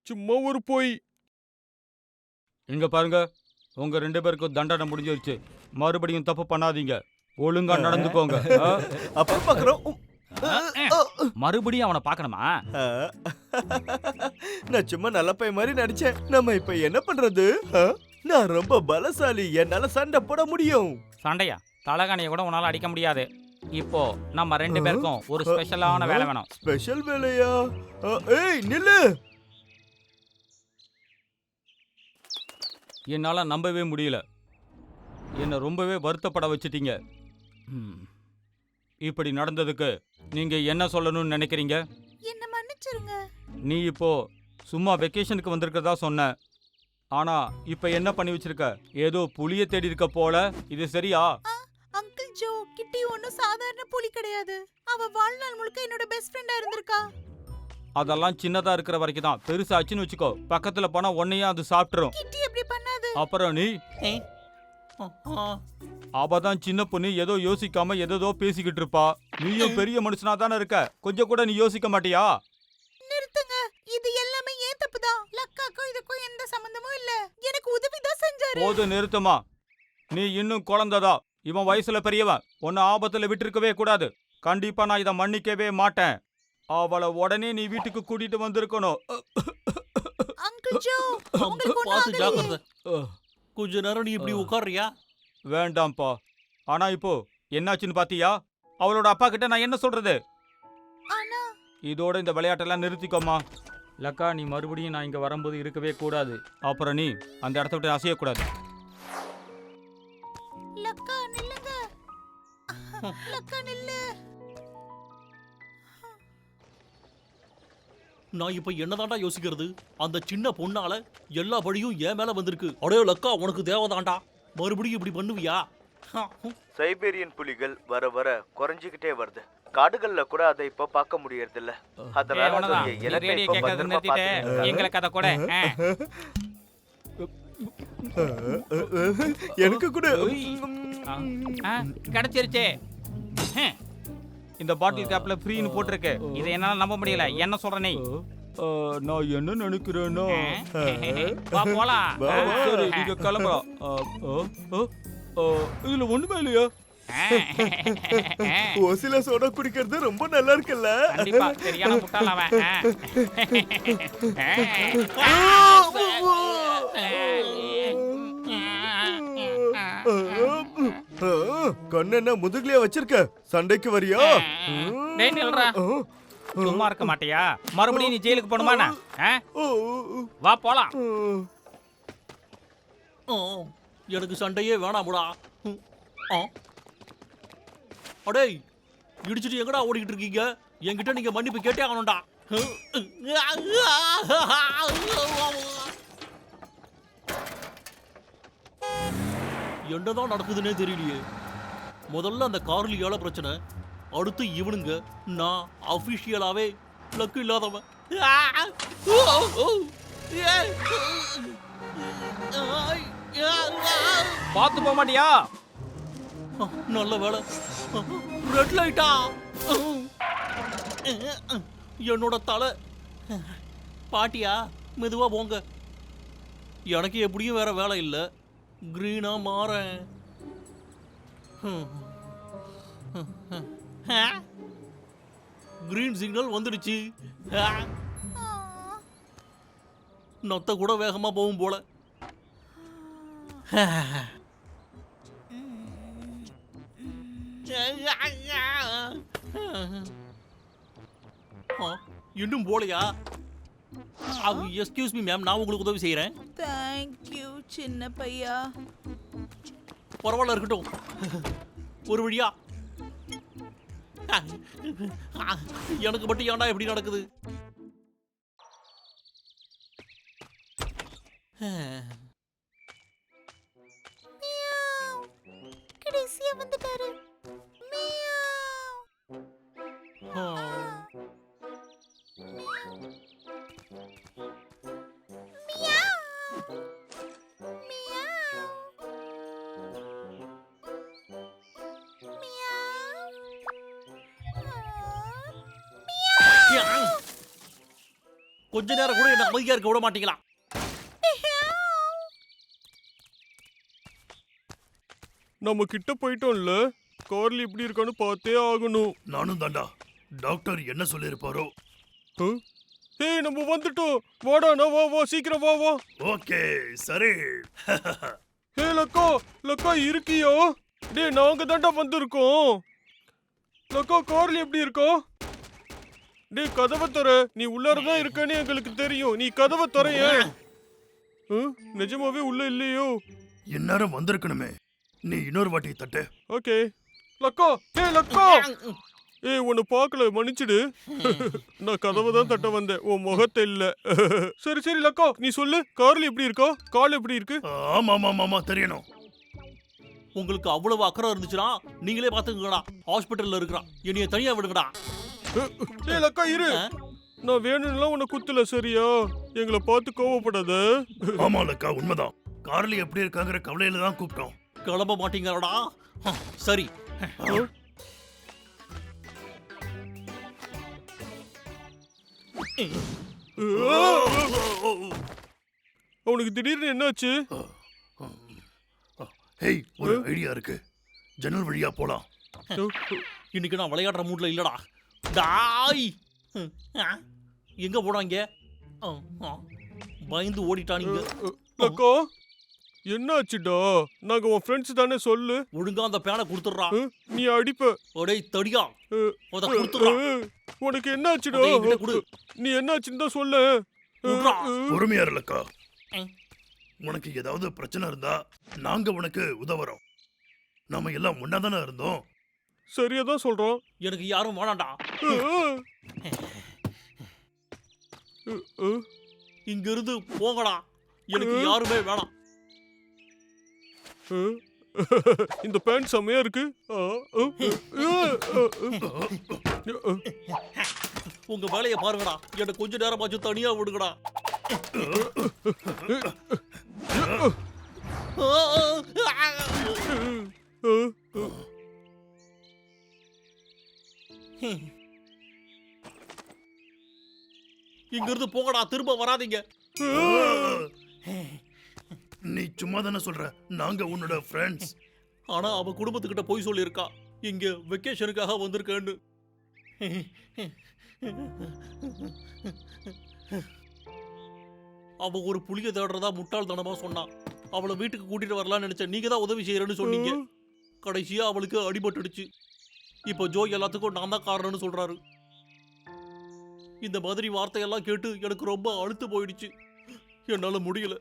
சும்மா ஒரு பொய். இங்க பாருங்க, உங்க 2 பேருக்கும் தண்டனை முடிஞ்சிருச்சு. மறுபடியும் தப்பு பண்ணாதீங்க. ஒழுங்கா நடந்துக்கோங்க. அப்புறம் பார்க்குறோம். மறுபடியும் அவனை பார்க்கணுமா? நான் சும்மா நல்ல பையன் மாதிரி நடிச்சேன். நம்ம இப்ப என்ன பண்றது? நான் ரொம்ப பலசாலி, என்னால சண்டை போட முடியும். சண்டையா? தலகாணியை கூட உன்னால அடிக்க முடியாது. இப்போ நம்ம 2 பேருக்கும் ஒரு ஸ்பெஷலான வேலை வேணும். ஸ்பெஷல் வேலையா? ஏய் நில்லு. என்னால நம்பவே முடியல. என்னை ரொம்பவே வருத்தப்பட வச்சிட்டீங்க. இப்படி நடந்ததுக்கு நீங்க என்ன சொல்லணும்னு நினைக்கிறீங்க? என்ன மன்னிச்சிருங்க. நீ இப்போ சும்மா வெக்கேஷனுக்கு வந்திருக்கிறதா சொன்ன. ஆனா இப்ப என்ன பண்ணி வச்சிருக்க? ஏதோ புலிய தேடி இருக்க போல. இது சரியா? அங்கிள் ஜோ, கிட்டி ஒன்னும் சாதாரண புலி கிடையாது. அவ வாழ்நாள் முழுக்க என்னோட பெஸ்ட் ஃப்ரெண்டா இருந்திருக்கா. அதெல்லாம் சின்னதா இருக்கிற வரைக்கும் தான். பெருசாச்சுன்னு வச்சுக்கோ, பக்கத்துல போனா உன்னையும் அது சாப்பிட்டுரும். கிட்டி அப்படி பண்ணாது. அப்புறம் நீ அவதான் சின்ன பொண்ணு, ஏதோ யோசிக்காம ஏதோ பேசிக்கிட்டு இருப்பா. நீயும் பெரிய மனுஷனா தானே இருக்க, கொஞ்சம் கூட நீ யோசிக்க மாட்டியா? நிறுத்துங்க, இது எல்லாமே ஏன் தப்புதான். லக்காக்கும் இதுக்கும் எந்த சம்பந்தமும் இல்ல. எனக்கு உதவி தான் செஞ்சாரு. போது நிறுத்துமா. நீ இன்னும் குழந்தைதா. இவன் வயசுல பெரியவன். உன்னை ஆபத்துல விட்டுருக்கவே கூடாது. கண்டிப்பா நான் இதை மன்னிக்கவே மாட்டேன். அவளை உடனே நீ வீட்டுக்கு கூட்டிட்டு வந்திருக்கணும். அங்கிள் ஜோ, உங்களுக்கு ஒண்ணும் பார்த்து ஜாக்கிரதை. ஆகலையே? கொஞ்ச நேரம் நீ இப்படி உட்கார்றியா? வேண்டாம்ப்பா. ஆனா இப்போ என்னாச்சுன்னு பாத்தியா? அவளோட அப்பா கிட்ட நான் என்ன சொல்றது? ஆனா இதோட இந்த விளையாட்டெல்லாம் நிறுத்திக்கோமா. லக்கா, நீ மறுபடியும் நான் இங்க வரும்போது இருக்கவே கூடாது. அப்புறம் நீ அந்த இடத்த விட்டு அசையக்கூடாது. லக்கா நில்லுங்க. லக்கா நில்லு. நான் இப்ப என்னதாண்டா யோசிக்கிறது? அந்த சின்ன பொண்ணால எல்லா படியும் என் மேல வந்திருக்கு. அடே லக்கா, உனக்கு தேவைதாண்டா. மறுபடியும் இப்படி பண்ணுவியா? சைபீரியன் புலிகள் வர வர குறைஞ்சிக்கிட்டே வருது. காடுகள்ல கூட அதை இப்ப பார்க்க முடியறது இல்ல. அதனால அதோட இனத்தை இப்ப பத்திரமா பார்த்துக்கணும். எங்களை கதை கூட எனக்கு கூட கிடைச்சிருச்சே. இந்த பாட்டில் கேப்ல ஃப்ரீன்னு போட்டிருக்கு. இதை என்னால நம்ப முடியல. என்ன சொல்ற நீ? நான் என்ன நினைக்கிறேன்னா, போலாம். சரி, நீங்க கிளம்பலாம். இதுல ஒண்ணுமே இல்லையா? ஓசில சோடா குடிக்கிறது ரொம்ப நல்லா இருக்குல்ல? கண்டிப்பா சரியான முட்டாள் அவன். கண்ணு என்ன முதுகுலயே வச்சிருக்க? சண்டைக்கு வரியா? டேய் நில்றா. சும்மா இருக்க மாட்டியா? மறுபடியும் நீ ஜெயிலுக்கு போணுமா? வா போலாம். எனக்கு சண்டையே வேணாமுடா. அடே, இடிச்சிட்டு எங்கடா ஓடிக்கிட்டு இருக்கீங்க? என்கிட்ட நீங்க மன்னிப்பு கேட்டே ஆகணும்டா. என்னதான் நடக்குதுன்னே தெரியலையே. முதல்ல அந்த கார்லியால பிரச்சனை, அடுத்து இவனுங்க, நான் அபிஷியலாவே லக்கு இல்லாதவன். பாத்து போக மாட்டியா? நல்ல வேலை, ரெட் லைட்டா. என்னோட தலை. பாட்டியா, மெதுவா போங்க. எனக்கு எப்படியும் வேற வேலை இல்லை. கிரீனா மாறேன். கிரீன் சிக்னல் வந்துடுச்சு. நொத்த கூட வேகமா போகும் போல. இன்னும் போலையா? எஸ்கியூஸ் மீ மேம், நான் உங்களுக்கு உதவி செய்யறேன். தேங்க்யூ சின்ன பையா. பரவாயில்ல, இருக்கட்டும். ஒரு வழியா. எனக்கு மட்டும் ஏன்டா எப்படி நடக்குது? கடைசியா வந்துட்டாரு. கொஞ்ச நேரம் கூட என்ன அமைதியா இருக்க விட மாட்டீங்களா? நம்ம கிட்ட போயிட்டோம்ல, கார்லி இப்படி இருக்கான்னு பார்த்தே ஆகணும். நானும் தாண்டா. டாக்டர் என்ன சொல்லியிருப்பாரோ? ஏய் நம்ம வந்துட்டோம், வாடா, நான் வா சீக்கிரம் வா. ஓகே சரி. ஏ லக்கா இருக்கியோ? டேய் நாங்க தாண்டா வந்திருக்கோம். லக்கா கார்லி எப்படி இருக்கோ? டேய் கதவை தர, நீ உள்ளாரதான் இருக்கன்னு எங்களுக்கு தெரியும், நீ கதவை தரைய. நிஜமாவே உள்ள இல்லையோ? இந்நேரம் வந்திருக்கணுமே. நீ இன்னொரு வாட்டி தட்டு. ஓகே லக்கா. ஏய் உன்னை பார்க்கல, மன்னிச்சிடு. நான் கதவை தான் தட்ட வந்தேன், உன் முகத்தை இல்ல. சரி லக்கா நீ சொல்லு, கார்லி எப்படி இருக்கா? கால் எப்படி இருக்கு? ஆமா தெரியணும். உங்களுக்கு அவ்வளவு அக்கறை இருந்துச்சுன்னா நீங்களே பாத்துக்கங்கடா. ஹாஸ்பிட்டல்ல இருக்கிறான், என்னைய தனியா விடுங்கடா. ஏய் லக்கா இரு, நான் வேணும்லாம் உன்னை குத்துல, சரியா? எங்களை பார்த்து கோவப்படாத. ஆமா லக்கா உண்மைதான். கார்லி எப்படி இருக்காங்கிற கவலையில தான் கூப்பிட்டோம். கிளம்ப மாட்டீங்கடா? சரி. அவனுக்கு திடீர்னு என்னாச்சு? ஹேய் ஒரு ஐடியா இருக்கு, ஜன்னல் வழியா போலாம். இன்னைக்கு நான் விளையாடுற மூட்ல இல்லடா. டாய் எங்க போனாங்க? பயந்து ஓடிட்டானுங்க. லக்கா என்னாச்சுடா? நாங்க உன் ஃப்ரெண்ட்ஸ் தானே, சொல்லு. ஒழுங்கா அந்த பேனை கொடுத்துடுறா. நீ அடிப்ப. ஒடே தடியா, அத கொடுத்துடுறா. உனக்கு என்னாச்சுடா? நீ என்னாச்சுன்னு தான் சொல்லு. பொறுமையா லக்கா. உனக்கு ஏதாவது பிரச்சனை இருந்தா நாங்க உனக்கு உதவுறோம். நாம எல்லாம் ஒன்னாதானே இருந்தோம். சரியா தான் சொல்றோம். எனக்கு யாரும் வேணாண்டா. இங்க இருந்து போங்கடா, எனக்கு யாருமே வேணாம். இந்த பேண்ட் செமையா இருக்கு. உங்க வேலையை பாருங்கடா, எனக்கு கொஞ்ச நேரமாச்சும் தனியா விடுங்கடா. இங்க இருந்து போங்கடா, திரும்ப வராதீங்க. நீ சும்மா தானே சொல்ற, நாங்க உன்னோட ஃப்ரெண்ட்ஸ். ஆனா அவ குடும்பத்துக்கிட்ட போய் சொல்லியிருக்கா இங்க வெக்கேஷனுக்காக வந்திருக்கேன்னு. அவ ஒரு புளிய தேடுறதா முட்டாள்தனமா சொன்னான். அவளை வீட்டுக்கு கூட்டிட்டு வரலாம்னு நினைச்ச, நீங்க தான் உதவி செய்யறேன்னு சொன்னீங்க. கடைசியா அவளுக்கு அடிபட்டுடுச்சு. இப்போ ஜோ எல்லாத்துக்கும் நான் தான் காரணம்னு சொல்றாரு. இந்த மாதிரி வார்த்தையெல்லாம் கேட்டு எனக்கு ரொம்ப அழுத்து போயிடுச்சு. என்னால முடியல.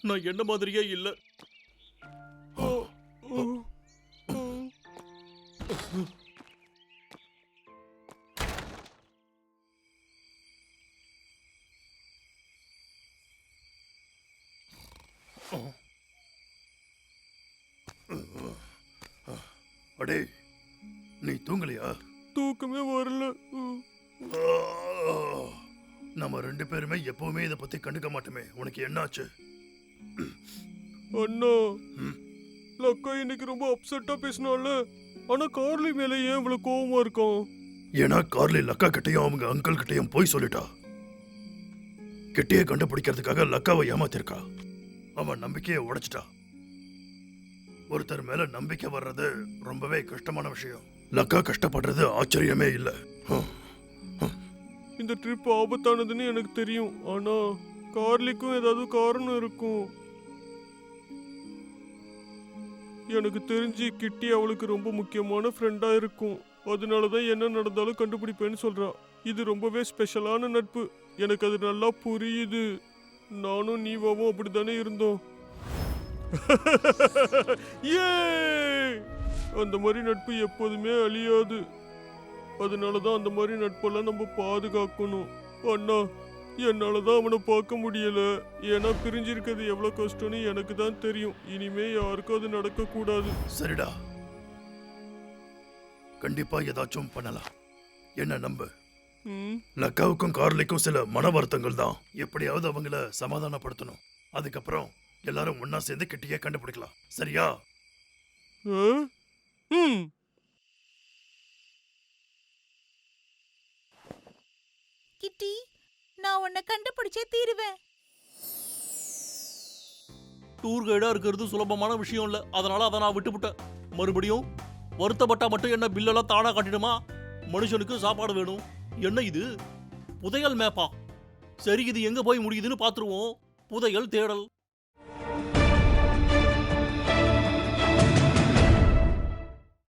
நான் என்ன மாதிரியே இல்ல. அடே நீ தூங்கலையா? தூக்கமே வரல. நம்ம ரெண்டு பேருமே எப்பவுமே இதை பத்தி கண்டுக்க மாட்டோமே. உனக்கு என்னாச்சு? அண்ணா லக்கா இன்னைக்கு ரொம்ப அப்செட்டா பேசினால. ஆனா கார்லி மேல ஏன் இவ்வளவு கோவமா இருக்கான்? ஏன்னா கார்லி லக்கா கிட்டையும் அவங்க அங்கிள் கிட்டையும் போய் சொல்லிட்டா. கிட்டையை கண்டுபிடிக்கிறதுக்காக லக்காவை ஏமாத்திருக்கா. அவன் நம்பிக்கையை உடைச்சிட்டா. ஒருத்தர் மேல நம்பிக்கை வர்றது ரொம்பவே கஷ்டமான விஷயம். லக்கா கஷ்டப்படுறது ஆச்சரியமே இல்ல. இந்த ட்ரிப் ஆபத்தானதுன்னு எனக்கு தெரியும். ஆனா கார்லிக்கும் ஏதாவது காரணம் இருக்கும். எனக்கு தெரிஞ்சு கிட்டி அவளுக்கு ரொம்ப முக்கியமான ஃப்ரெண்டா இருக்கும். அதனாலதான் என்ன நடந்தாலும் கண்டுபிடிப்பேன்னு சொல்றான். இது ரொம்பவே ஸ்பெஷலான நட்பு. எனக்கு அது நல்லா புரியுது. நானும் நீவாவும் அப்படித்தானே இருந்தோம். அந்த மாதிரி நட்பு எப்போதுமே அழியாது. அதனாலதான் அந்த மாதிரி நட்பெல்லாம் நம்ம பாதுகாக்கணும். அண்ணா என்னாலதான் அவனை பார்க்க முடியல. ஏன்னா பிரிஞ்சிருக்கிறது எவ்வளவு கஷ்டம்னு எனக்கு தான் தெரியும். இனிமே யாருக்கும் அது நடக்க கூடாது. சரிடா, கண்டிப்பா ஏதாச்சும் பண்ணலாம். என்ன நம்பு. லக்காவுக்கும் கார்லிக்கும் சில மன வருத்தங்கள் தான். எப்படியாவது அவங்கள சமாதானப்படுத்தணும். அதுக்கப்புறம் எல்லாரும் ஒன்னா சேர்ந்து கிட்டியே கண்டுபிடிக்கலாம். சரியா? கிட்டி, நான் உன்னை கண்டுபிடிச்சே தீருவேன். டூர் கைடா இருக்கிறது சுலபமான விஷயம் இல்ல, அதனால அதை நான் விட்டுவிட்டேன். மறுபடியும் வருத்தப்பட்டா மட்டும் என்ன பில்லெல்லாம் தானா காட்டிடுமா? மனுஷனுக்கு சாப்பாடு வேணும். என்ன இது புதையல் மேப்பா? சரி, இது எங்க போய் முடியுதுன்னு பாத்துருவோம். புதையல் தேடல்.